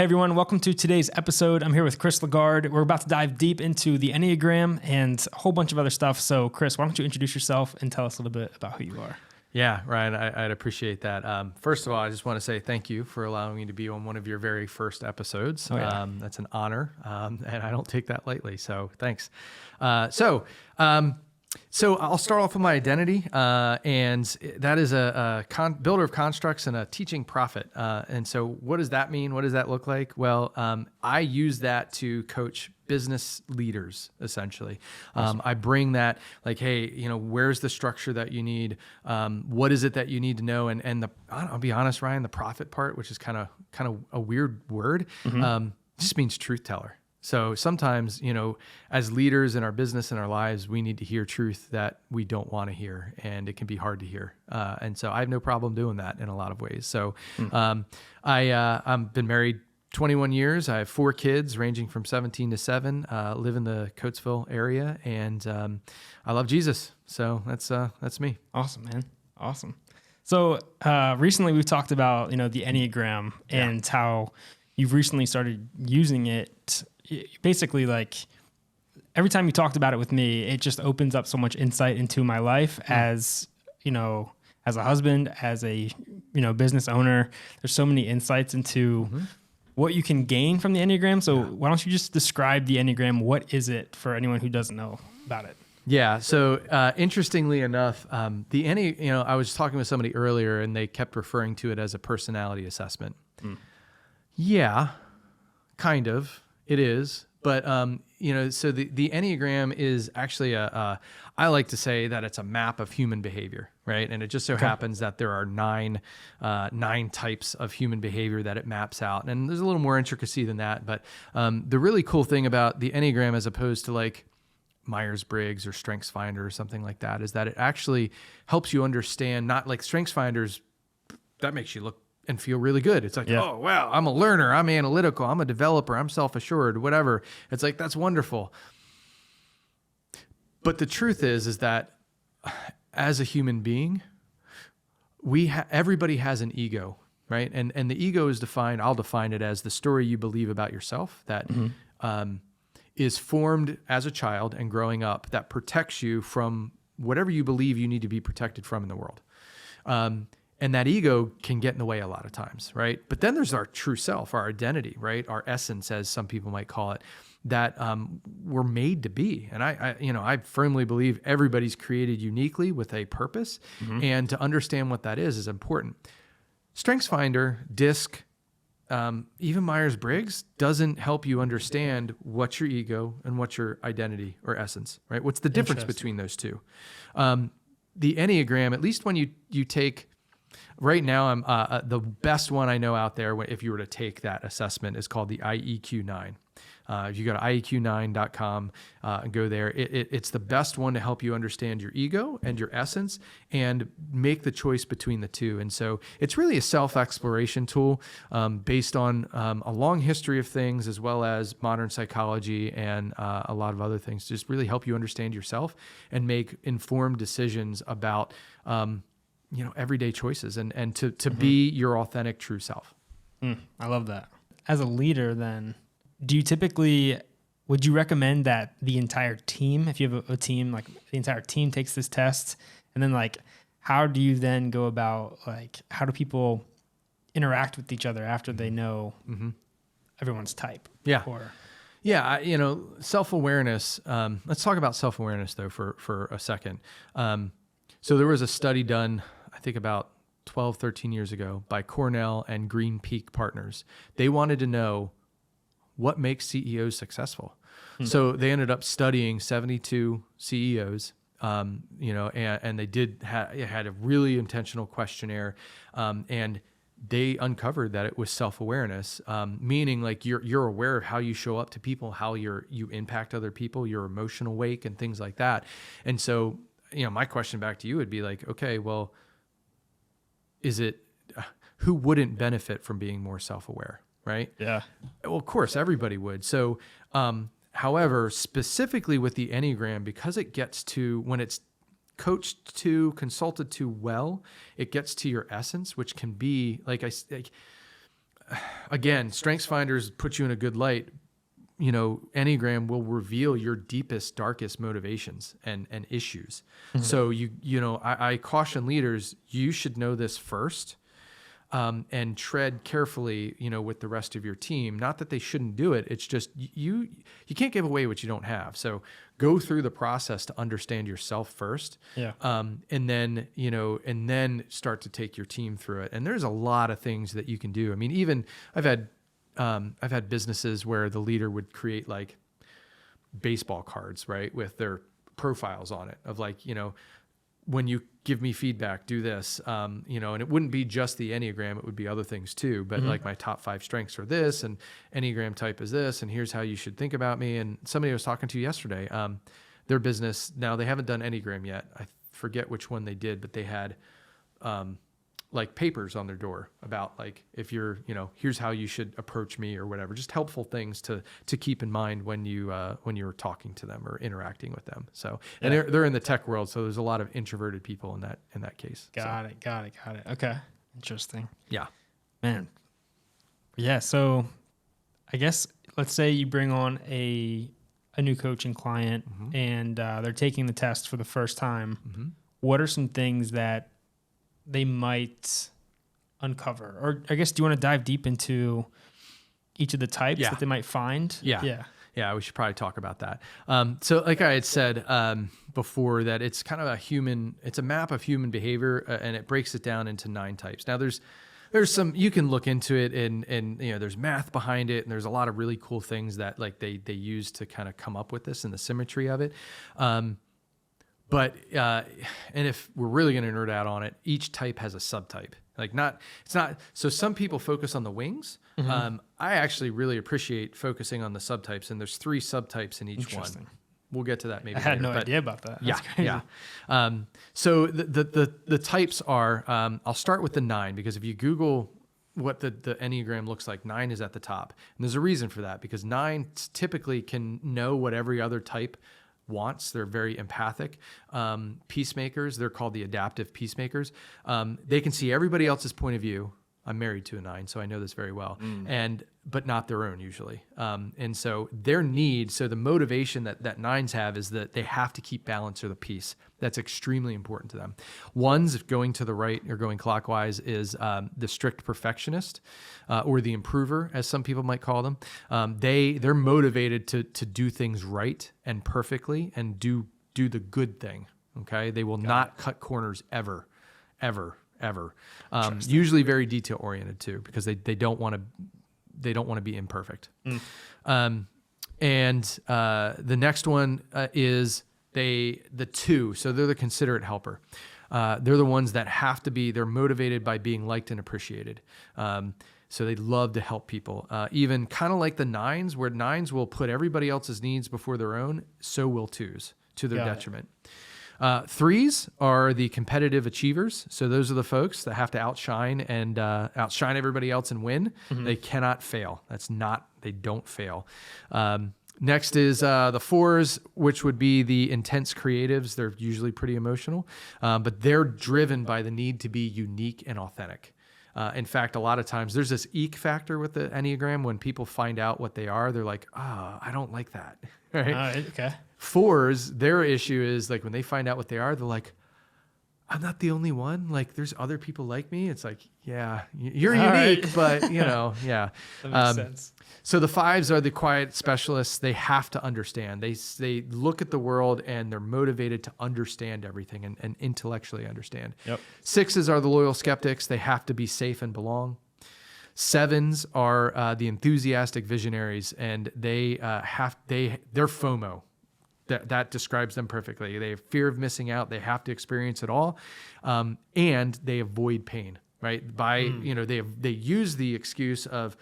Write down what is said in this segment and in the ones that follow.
Hey everyone, welcome to today's episode. I'm here with Chris LaGarde. We're about to dive deep into the Enneagram and a whole bunch of other stuff. So Chris, why don't you introduce yourself and tell us a little bit about who you are? Yeah, Ryan, I'd appreciate that. First of all, I just want to say thank you for allowing me to be on one of your very first episodes. Oh, yeah. That's an honor, and I don't take that lightly, so thanks. So I'll start off with my identity, and that is a builder of constructs and a teaching prophet. And so what does that mean? What does that look like? Well, I use that to coach business leaders, essentially. Awesome. I bring that like, hey, where's the structure that you need? What is it that you need to know? And I'll be honest, Ryan, the prophet part, which is kind of a weird word, just means truth teller. So sometimes, as leaders in our business and our lives, we need to hear truth that we don't want to hear, and it can be hard to hear. And so I have no problem doing that in a lot of ways. So I've been married 21 years. I have 4 kids ranging from 17 to 7, live in the Coatesville area, and I love Jesus. So that's me. Awesome, man. Awesome. So recently we've talked about, the Enneagram and how you've recently started using it. Basically, like every time you talked about it with me, it just opens up so much insight into my life as a husband, as a, business owner. There's so many insights into what you can gain from the Enneagram. So why don't you just describe the Enneagram? What is it for anyone who doesn't know about it? Yeah. So interestingly enough, the I was talking with somebody earlier and they kept referring to it as a personality assessment. Yeah, kind of. It is. But, so the Enneagram is actually I like to say that it's a map of human behavior, right? And it just so happens that there are nine types of human behavior that it maps out. And there's a little more intricacy than that. But the really cool thing about the Enneagram, as opposed to like Myers-Briggs or StrengthsFinder or something like that, is that it actually helps you understand, not like StrengthsFinders, that makes you look and feel really good. It's like, oh, wow, I'm a learner, I'm analytical, I'm a developer, I'm self-assured, whatever. It's like, that's wonderful. But the truth is that as a human being, everybody has an ego, right? And the ego is defined, I'll define it as the story you believe about yourself that is formed as a child and growing up that protects you from whatever you believe you need to be protected from in the world. And that ego can get in the way a lot of times, right? But then there's our true self, our identity, right? Our essence, as some people might call it, that we're made to be. And I firmly believe everybody's created uniquely with a purpose, and to understand what that is important. StrengthsFinder, DISC, even Myers-Briggs doesn't help you understand what's your ego and what's your identity or essence, right? What's the difference between those two? The Enneagram, at least when you take. Right now, I'm the best one I know out there, if you were to take that assessment, is called the IEQ-9. If you go to IEQ9.com and go there, it's the best one to help you understand your ego and your essence and make the choice between the two. And so it's really a self-exploration tool based on a long history of things, as well as modern psychology and a lot of other things, to just really help you understand yourself and make informed decisions about everyday choices and to be your authentic, true self. I love that. As a leader, then, would you recommend that the entire team, if you have a team, like the entire team takes this test, and then like, how do you then go about, like, how do people interact with each other after they know everyone's type? Yeah. Self-awareness. Let's talk about self-awareness though for a second. So there was a study done, I think about 12, 13 years ago, by Cornell and Green Peak Partners. They wanted to know what makes CEOs successful. So they ended up studying 72 CEOs, and they had a really intentional questionnaire, and they uncovered that it was self-awareness, meaning like you're aware of how you show up to people, how you impact other people, your emotional wake and things like that. And so, my question back to you would be like, okay, well, who wouldn't benefit from being more self-aware, right? Yeah. Well, of course, everybody would. So, however, specifically with the Enneagram, because it gets to, when it's coached to, consulted to well, it gets to your essence, which can be, again, Strengths Finders put you in a good light. You know, Enneagram will reveal your deepest, darkest motivations and issues. So I caution leaders, you should know this first, and tread carefully, with the rest of your team. Not that they shouldn't do it. It's just you can't give away what you don't have. So go through the process to understand yourself first. Yeah. And then start to take your team through it. And there's a lot of things that you can do. I mean, even I've had businesses where the leader would create like baseball cards, right, with their profiles on it of like, when you give me feedback, do this, and it wouldn't be just the Enneagram, it would be other things too. But like my top 5 strengths are this, and Enneagram type is this, and here's how you should think about me. And somebody I was talking to yesterday, their business, now they haven't done Enneagram yet. I forget which one they did, but they had, like papers on their door about like, if you're, here's how you should approach me or whatever, just helpful things to keep in mind when you're talking to them or interacting with them. So, and they're in the tech world. So there's a lot of introverted people in that case. Got it. Okay. Interesting. Yeah, man. Yeah. So I guess let's say you bring on a new coaching client and they're taking the test for the first time. What are some things that they might uncover? Or I guess, do you want to dive deep into each of the types that they might find? Yeah, we should probably talk about that. So like I had said before, that it's kind of it's a map of human behavior, and it breaks it down into 9 types. Now there's some, you can look into it, and there's math behind it, and there's a lot of really cool things that like they use to kind of come up with this and the symmetry of it. But and if we're really going to nerd out on it, each type has a subtype. So some people focus on the wings. I actually really appreciate focusing on the subtypes, and there's 3 subtypes in each one. We'll get to that maybe. I had no idea about that. That's crazy. Yeah. So the types are, I'll start with the 9, because if you Google what the Enneagram looks like, 9 is at the top. And there's a reason for that, because 9 typically can know what every other type wants. They're very empathic. Peacemakers, they're called the adaptive peacemakers. They can see everybody else's point of view. I'm married to a 9, so I know this very well, but not their own usually. And so their need, so the motivation that 9s have is that they have to keep balance or the peace. That's extremely important to them. 1s, if going to the right or going clockwise, is the strict perfectionist, or the improver, as some people might call them. They're motivated to do things right and perfectly and do the good thing. Okay, they will not cut corners ever. Usually very detail oriented too, because they don't want to be imperfect. And the next one is the 2. So they're the considerate helper. They're the ones that have to be. They're motivated by being liked and appreciated. So they love to help people. Even kind of like the 9s, where 9s will put everybody else's needs before their own. So will 2s, to their detriment. 3s are the competitive achievers. So those are the folks that have to outshine everybody else and win. They cannot fail. They don't fail. Next is the 4s, which would be the intense creatives. They're usually pretty emotional, but they're driven by the need to be unique and authentic. In fact, a lot of times there's this eek factor with the Enneagram. When people find out what they are, they're like, I don't like that. Right? Okay. 4s, their issue is like when they find out what they are, they're like, I'm not the only one. Like there's other people like me. It's like, yeah, you're unique, right. But yeah. That makes sense. So the 5s are the quiet specialists. They have to understand. They look at the world and they're motivated to understand everything and intellectually understand. Yep. 6s are the loyal skeptics. They have to be safe and belong. 7s are the enthusiastic visionaries, and they're FOMO. That describes them perfectly. They have fear of missing out. They have to experience it all, and they avoid pain. Right? They use the excuse of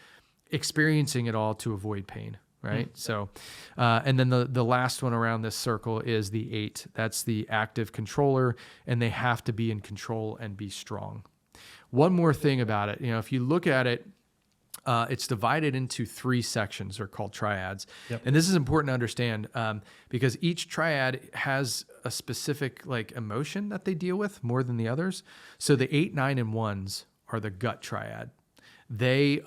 experiencing it all to avoid pain. Right? So, and then the last one around this circle is the 8. That's the active controller, and they have to be in control and be strong. One more thing about it, if you look at it, it's divided into 3 sections. They're called triads. Yep. And this is important to understand because each triad has a specific emotion that they deal with more than the others. So the 8, 9, and 1s are the gut triad. they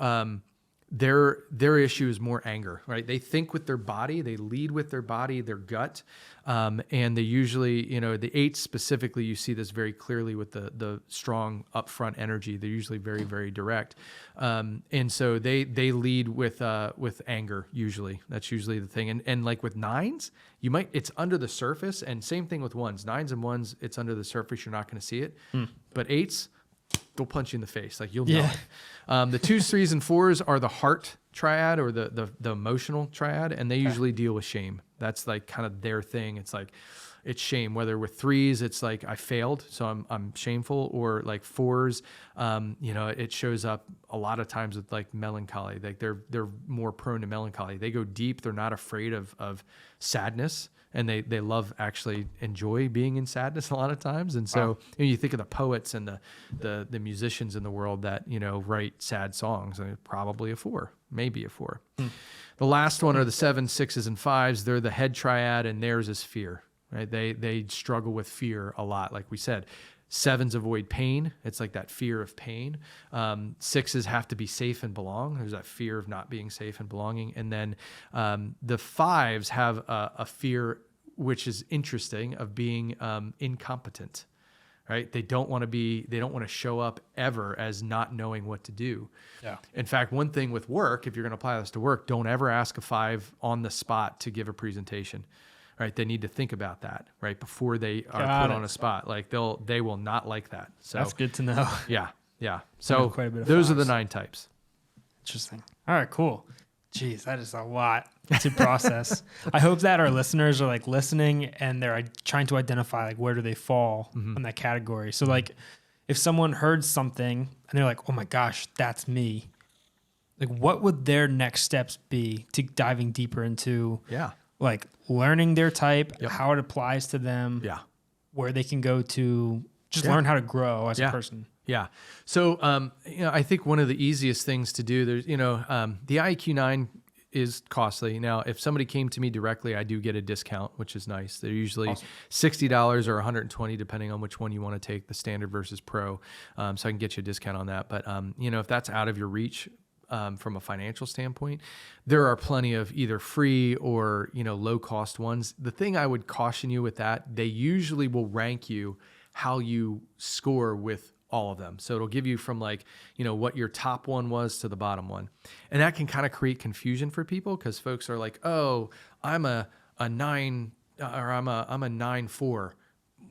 their issue is more anger, right? They think with their body, they lead with their body, their gut, and they usually, the 8s specifically, you see this very clearly with the strong upfront energy. They're usually very, very direct, and so they lead with anger. Usually, that's usually the thing. And like with 9s, it's under the surface, and same thing with 1s. 9s and 1s, it's under the surface. You're not going to see it, but 8s, they'll punch you in the face. Like you'll know it. The 2s, 3s, and 4s are the heart triad or the emotional triad, and they usually deal with shame. That's like kind of their thing. It's like, it's shame. Whether with 3s, it's like I failed, so I'm shameful, or like 4s, it shows up a lot of times with like melancholy. Like they're more prone to melancholy. They go deep. They're not afraid of sadness. And they love actually enjoy being in sadness a lot of times. And so you think of the poets and the musicians in the world that, write sad songs, and probably a 4, maybe a 4. The last one are the 7s, 6s, and 5s. They're the head triad, and theirs is fear, right? They struggle with fear a lot. Like we said, 7s avoid pain. It's like that fear of pain. 6s have to be safe and belong. There's that fear of not being safe and belonging. And then the 5s have a fear, which is interesting, of being incompetent, right? They don't want to show up ever as not knowing what to do. Yeah. In fact, one thing with work, if you're going to apply this to work, don't ever ask a 5 on the spot to give a presentation. Right, they need to think about that right before they are put on a spot. Like they will not like that. So that's good to know. Yeah. So quite a bit of those 5s. are the 9 types. Interesting. All right, cool. Jeez, that is a lot to process. I hope that our listeners are like listening and they're trying to identify like where do they fall in that category. So like if someone heard something and they're like, oh my gosh, that's me. Like what would their next steps be to diving deeper into like learning their type, how it applies to them, where they can go to just learn how to grow as a person. Yeah. So, I think one of the easiest things to do, there's, the IQ9 is costly. Now, if somebody came to me directly, I do get a discount, which is nice. They're usually $60 or $120, depending on which one you want to take, the standard versus pro. So I can get you a discount on that. But, if that's out of your reach, from a financial standpoint, there are plenty of either free or, low cost ones. The thing I would caution you with that, they usually will rank you how you score with all of them. So it'll give you from like, what your top one was to the bottom one. And that can kind of create confusion for people because folks are like, oh, I'm a 9 or I'm a 9-4.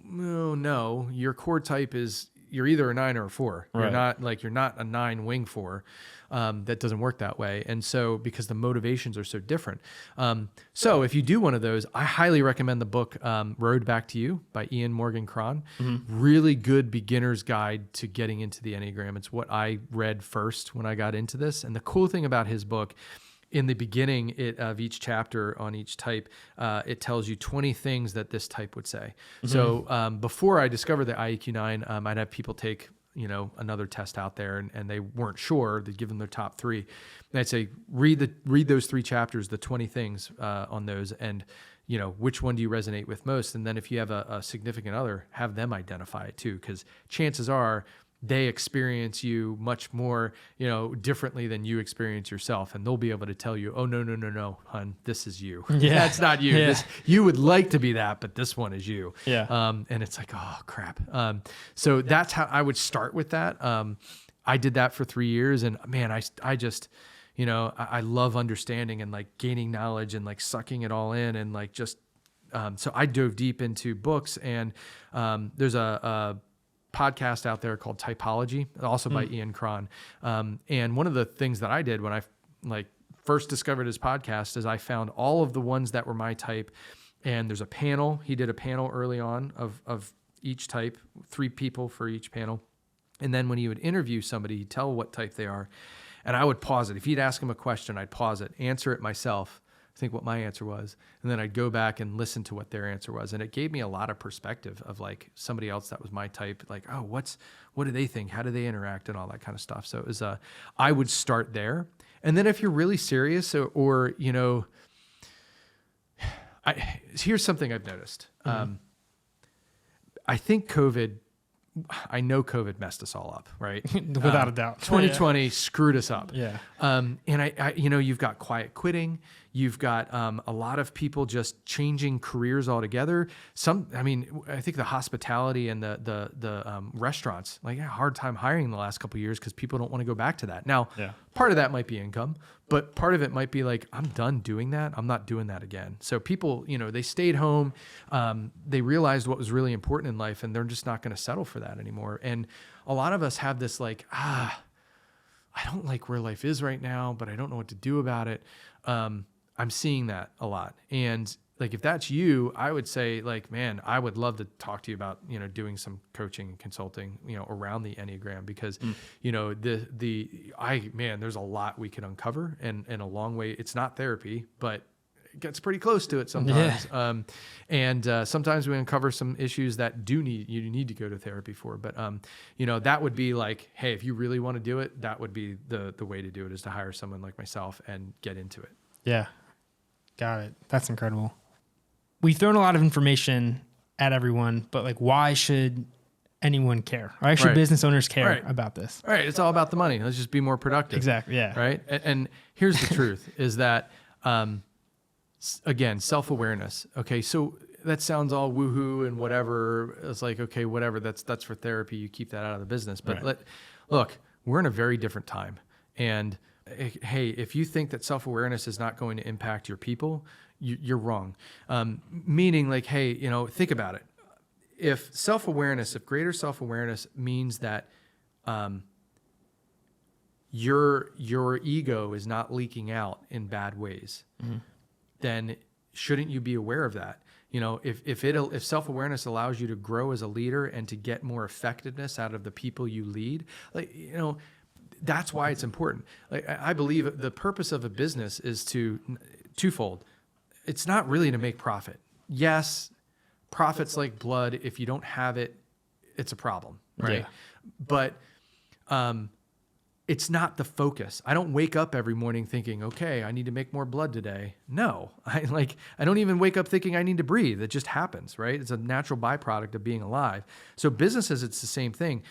No, your core type is you're either a 9 or a 4. Right. You're not a 9 wing 4. That doesn't work that way. And so because the motivations are so different. So if you do one of those, I highly recommend the book Road Back to You by Ian Morgan Cron. Really good beginner's guide to getting into the Enneagram. It's what I read first when I got into this. And the cool thing about his book, in the beginning of each chapter on each type, it tells you 20 things that this type would say. So before I discovered the IEQ9, I'd have people take another test out there and they weren't sure. They'd give them their top 3. And I'd say, read those 3 chapters, the 20 things on those, and which one do you resonate with most? And then if you have a significant other, have them identify it too, because chances are they experience you much more, differently than you experience yourself. And they'll be able to tell you, oh, no, hon, this is you. Yeah. That's not you. Yeah. You would like to be that, but this one is you. Yeah. And it's like, oh, crap. So that's how I would start with that. I did that for 3 years. And man, I just, I love understanding and like gaining knowledge and like sucking it all in and like just, so I dove deep into books and there's a podcast out there called Typology, also by Ian Cron. And one of the things that I did when I first discovered his podcast is I found all of the ones that were my type. And there's a panel. He did a panel early on of each type, 3 people for each panel. And then when he would interview somebody, he'd tell what type they are. And I would pause it. If he'd ask him a question, I'd pause it, answer it myself, think what my answer was, and then I'd go back and listen to what their answer was. And it gave me a lot of perspective of like somebody else that was my type, like, oh, what do they think? How do they interact and all that kind of stuff. So it was, I would start there. And then if you're really serious or here's something I've noticed. I think COVID I know COVID messed us all up, right? Without a doubt. 2020 screwed us up. Yeah. And I, you've got quiet quitting. You've got a lot of people just changing careers altogether. I think the hospitality and the restaurants, like, a hard time hiring the last couple of years because people don't want to go back to that. Now, part of that might be income, but part of it might be like, I'm done doing that. I'm not doing that again. So people, they stayed home. They realized what was really important in life, and they're just not going to settle for that anymore. And a lot of us have this like, I don't like where life is right now, but I don't know what to do about it. I'm seeing that a lot. And like, if that's you, I would say, like, man, I would love to talk to you about, doing some coaching and consulting, around the Enneagram, because, there's a lot we could uncover, and a long way. It's not therapy, but it gets pretty close to it sometimes. Yeah. Sometimes we uncover some issues that you need to go to therapy for. But, that would be like, hey, if you really want to do it, that would be the way to do it, is to hire someone like myself and get into it. Yeah. Got it. That's incredible. We've thrown a lot of information at everyone, but like, why should anyone care? Why should business owners care about this? All right. It's all about the money. Let's just be more productive. Exactly. Yeah. Right. And here's the truth is that, again, self-awareness. Okay. So that sounds all woohoo and whatever. It's like, okay, whatever, that's for therapy. You keep that out of the business. But look, we're in a very different time. And hey, if you think that self-awareness is not going to impact your people, you're wrong. Meaning, like, hey, think about it. If greater self-awareness means that your ego is not leaking out in bad ways, then shouldn't you be aware of that? If self-awareness allows you to grow as a leader and to get more effectiveness out of the people you lead, that's why it's important. Like, I believe the purpose of a business is twofold. It's not really to make profit. Yes, profit's like blood. If you don't have it, it's a problem, right? Yeah. But it's not the focus. I don't wake up every morning thinking, okay, I need to make more blood today. No, I don't even wake up thinking I need to breathe. It just happens, right? It's a natural byproduct of being alive. So businesses, it's the same thing.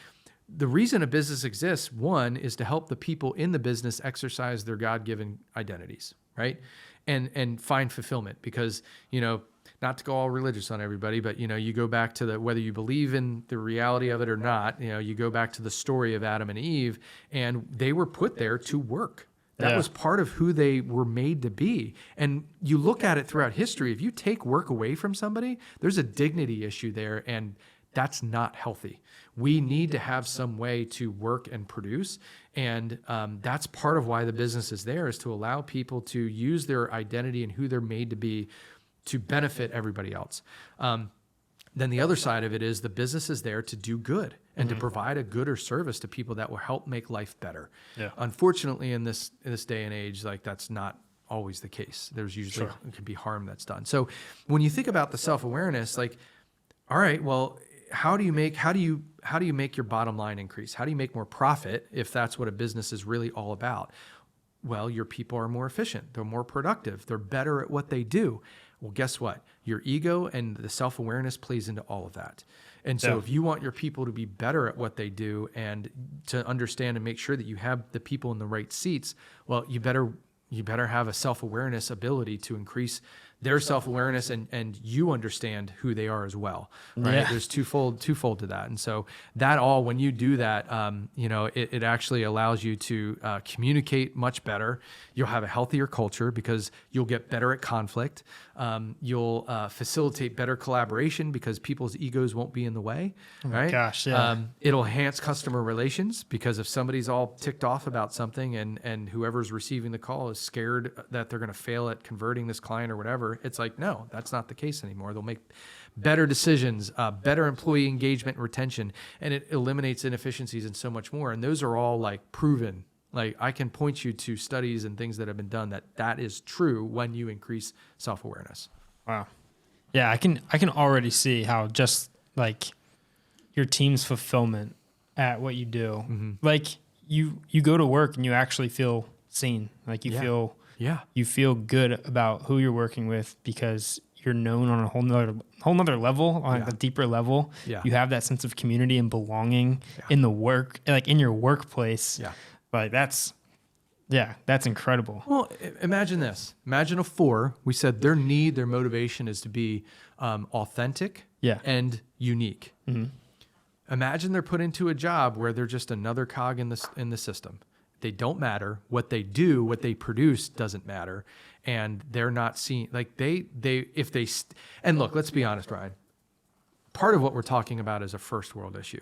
The reason a business exists, one, is to help the people in the business exercise their God-given identities, right? And find fulfillment, because, not to go all religious on everybody, but, you go back to whether you believe in the reality of it or not, you go back to the story of Adam and Eve, and they were put there to work. That was part of who they were made to be. And you look at it throughout history, if you take work away from somebody, there's a dignity issue there, and that's not healthy. We need to have some way to work and produce. And that's part of why the business is there, is to allow people to use their identity and who they're made to be to benefit everybody else. Then the other side of it is the business is there to do good and to provide a good or service to people that will help make life better. Yeah. Unfortunately, in this day and age, like, that's not always the case. There's usually it can be harm that's done. So when you think about the self-awareness, like, all right, well, how do you make your bottom line increase? How do you make more profit if that's what a business is really all about? Well, your people are more efficient. They're more productive. They're better at what they do. Well, guess what? Your ego and the self-awareness plays into all of that. And so if you want your people to be better at what they do and to understand and make sure that you have the people in the right seats, well, you better have a self-awareness ability to increase their self-awareness and you understand who they are as well, right? Yeah. There's twofold to that. And so that all, when you do that, it actually allows you to communicate much better. You'll have a healthier culture because you'll get better at conflict. You'll facilitate better collaboration because people's egos won't be in the way, right? Gosh, yeah. It'll enhance customer relations because if somebody's all ticked off about something and whoever's receiving the call is scared that they're going to fail at converting this client or whatever, it's like, no, that's not the case anymore. They'll make better decisions, better employee engagement and retention, and it eliminates inefficiencies and so much more. And those are all like proven. Like, I can point you to studies and things that have been done that is true when you increase self-awareness. Wow. Yeah, I can already see how just like your team's fulfillment at what you do, like you go to work and you actually feel seen, like you feel good about who you're working with because you're known on a whole nother level, on a deeper level. Yeah. You have that sense of community and belonging in the work, like in your workplace. Yeah. Like that's incredible. Well, imagine this. Imagine a 4. We said their motivation is to be authentic and unique. Mm-hmm. Imagine they're put into a job where they're just another cog in the system. They don't matter. What they do, what they produce doesn't matter. And they're not seen, like and look, let's be honest, Ryan. Part of what we're talking about is a first world issue.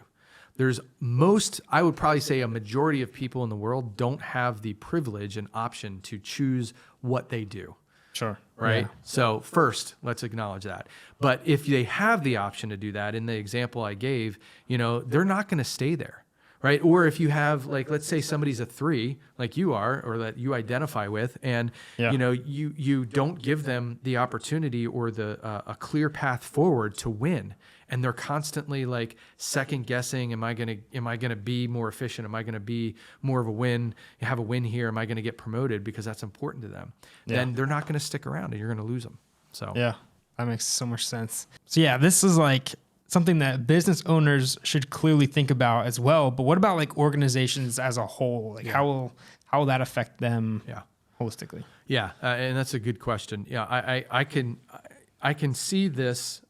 I would probably say a majority of people in the world don't have the privilege and option to choose what they do. Sure. Right. Yeah. So first, let's acknowledge that. But if they have the option to do that, in the example I gave, they're not going to stay there. Right. Or if you have, like, let's say somebody's a 3 like you are, or that you identify with, and, you don't give them the opportunity or a clear path forward to win. And they're constantly like second guessing. Am I going to be more efficient? Am I going to be more of a win? Have a win here? Am I going to get promoted because that's important to them? Yeah. Then they're not going to stick around and you're going to lose them. So, yeah, that makes so much sense. So yeah, this is like something that business owners should clearly think about as well. But what about like organizations as a whole? Like how will that affect them holistically? Yeah. And that's a good question. Yeah. I can see this,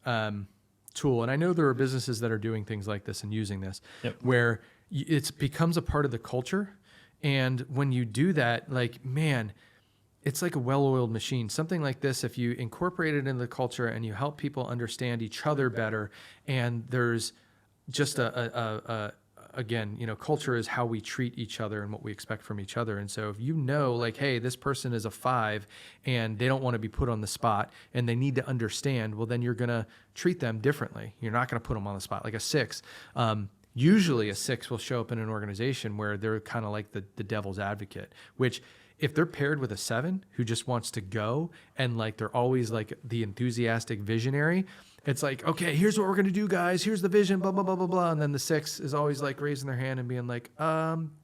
tool. And I know there are businesses that are doing things like this and using this where it becomes a part of the culture. And when you do that, like, man, it's like a well-oiled machine. Something like this, if you incorporate it into the culture and you help people understand each other better, and there's just again, culture is how we treat each other and what we expect from each other. And so if like, hey, this person is a 5 and they don't want to be put on the spot and they need to understand, well, then you're going to treat them differently. You're not going to put them on the spot. Like a 6. Usually a 6 will show up in an organization where they're kind of like the devil's advocate, which if they're paired with a 7 who just wants to go and like they're always like the enthusiastic visionary, it's like, okay, here's what we're going to do, guys. Here's the vision, blah, blah, blah, blah, blah. And then the 6 is always like raising their hand and being like,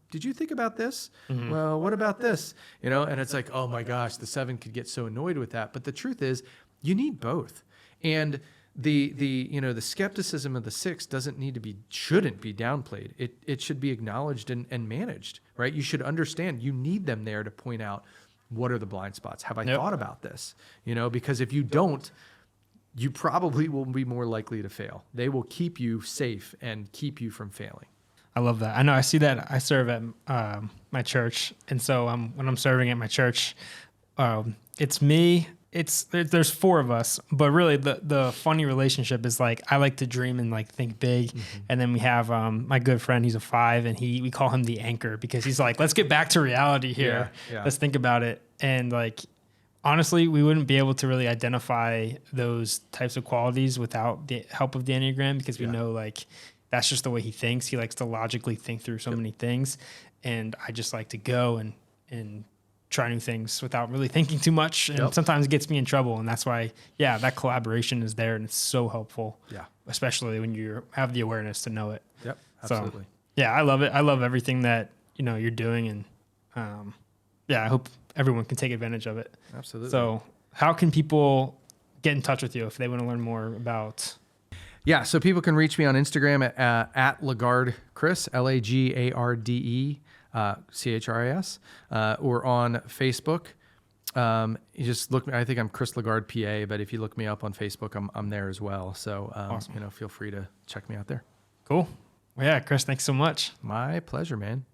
did you think about this? Mm-hmm. Well, what about this? And it's like, oh my gosh, the 7 could get so annoyed with that. But the truth is you need both. And the skepticism of the 6 shouldn't be downplayed. It should be acknowledged and managed, right? You should understand you need them there to point out what are the blind spots. Have I thought about this? Because if you don't, you probably will be more likely to fail. They will keep you safe and keep you from failing. I love that. I know I see that. I serve at my church. And so when I'm serving at my church, it's me. There's 4 of us, but really the funny relationship is like, I like to dream and like think big. Mm-hmm. And then we have my good friend, he's a 5, and we call him the anchor because he's like, let's get back to reality here. Yeah. Let's think about it. And like, honestly, we wouldn't be able to really identify those types of qualities without the help of the Enneagram, because we know like that's just the way he thinks. He likes to logically think through so many things. And I just like to go and try new things without really thinking too much. And sometimes it gets me in trouble. And that's why, that collaboration is there and it's so helpful. Yeah. Especially when you have the awareness to know it. Yep. Absolutely. So, I love it. I love everything that, you're doing. And I hope everyone can take advantage of it. Absolutely. So how can people get in touch with you if they want to learn more about? Yeah. So people can reach me on Instagram at LaGarde Chris, LAGARDE. CHRIS, or on Facebook. You just look me. I think I'm Chris LaGarde PA, but if you look me up on Facebook, I'm there as well. So, awesome. Feel free to check me out there. Cool. Well, yeah, Chris, thanks so much. My pleasure, man.